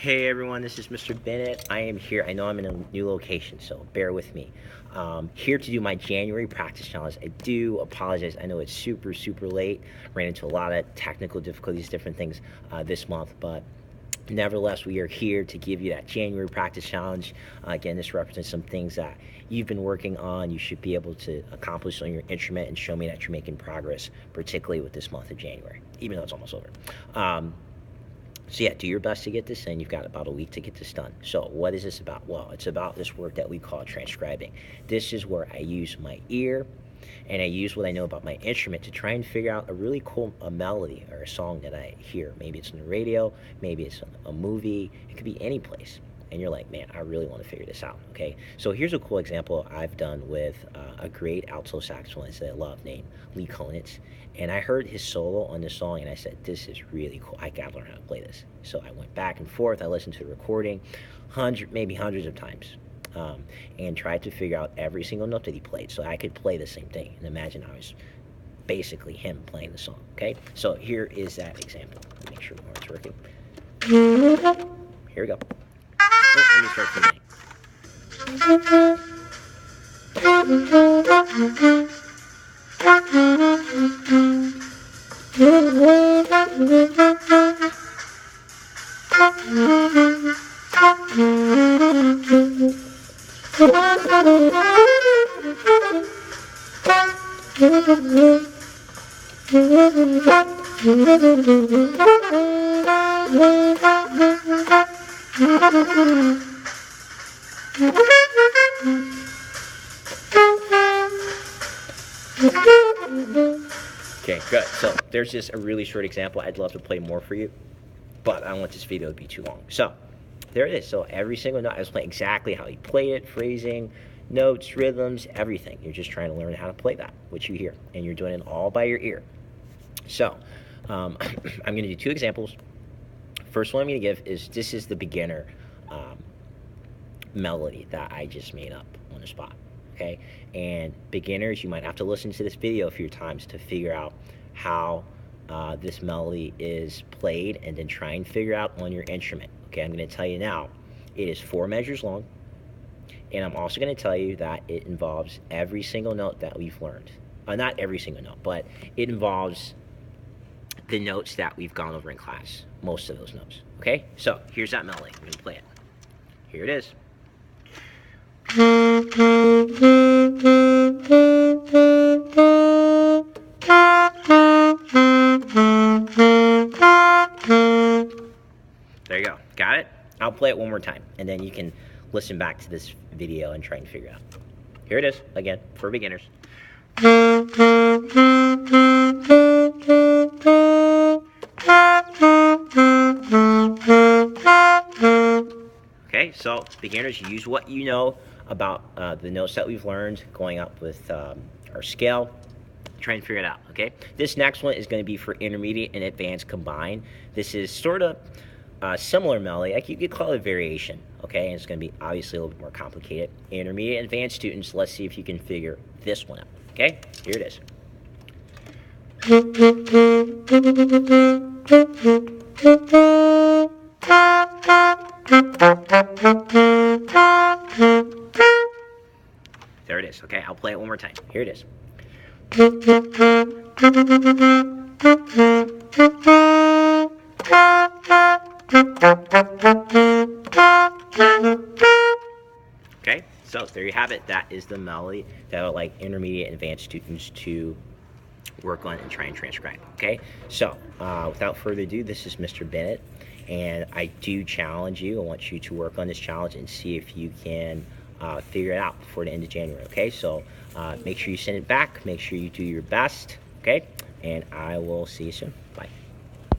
Hey everyone, this is Mr. Bennett. I am here. I know I'm in a new location, so bear with me. Here to do my January practice challenge. I do apologize. I know it's super late. Ran into a lot of technical difficulties, different things this month, but nevertheless, we are here to give you that January practice challenge. Again, this represents some things that you've been working on. You should be able to accomplish on your instrument and show me that you're making progress, particularly with this month of January, even though it's almost over. So yeah, do your best to get this in. You've got about a week to get this done. So what is this about? Well, it's about this work that we call transcribing. This is where I use my ear and I use what I know about my instrument to try and figure out a really cool melody or a song that I hear. Maybe it's on the radio, maybe it's a movie, it could be any place. And you're like, man, I really want to figure this out, okay? So here's a cool example I've done with a great alto saxophonist that I love named Lee Konitz. And I heard his solo on this song and I said, this is really cool. I gotta learn how to play this. So I went back and forth. I listened to the recording maybe hundreds of times and tried to figure out every single note that he played so I could play the same thing. And imagine I was basically him playing the song, okay? So here is that example. Let me make sure the horn's working. Here we go. Oh, let me start from the Okay, good. So there's just a really short example. I'd love to play more for you, but I don't want this video to be too long. So there it is. So every single note, I was playing exactly how he played it, phrasing, notes, rhythms, everything. You're just trying to learn how to play that, what you hear, and you're doing it all by your ear. So I'm going to do two examples. First one I'm going to give is, this is the beginner melody that I just made up on the spot. Okay, and beginners, you might have to listen to this video a few times to figure out how this melody is played, and then try and figure out on your instrument. Okay, I'm going to tell you now, it is 4 measures long, and I'm also going to tell you that it involves every single note that we've learned. Not every single note, but it involves the notes that we've gone over in class, most of those notes. Okay, so here's that melody. I'm going to play it. Here it is. There you go. Got it? I'll play it one more time, and then you can listen back to this video and try and figure it out. Here it is, again, for beginners. Okay, so beginners, use what you know about the notes that we've learned going up with our scale. Try and figure it out, okay? This next one is going to be for intermediate and advanced combined. This is sort of a similar melody. You could call it a variation, okay? And it's going to be obviously a little bit more complicated. Intermediate and advanced students, let's see if you can figure this one out, okay? Here it is. There it is, okay? I'll play it one more time. Here it is. Okay, so there you have it. That is the melody that I would like intermediate and advanced students to work on and try and transcribe. Okay, so without further ado, this is Mr. Bennett, and I do challenge you. I want you to work on this challenge and see if you can figure it out before the end of January. Okay, so make sure you send it back. Make sure you do your best. Okay, and I will see you soon. Bye.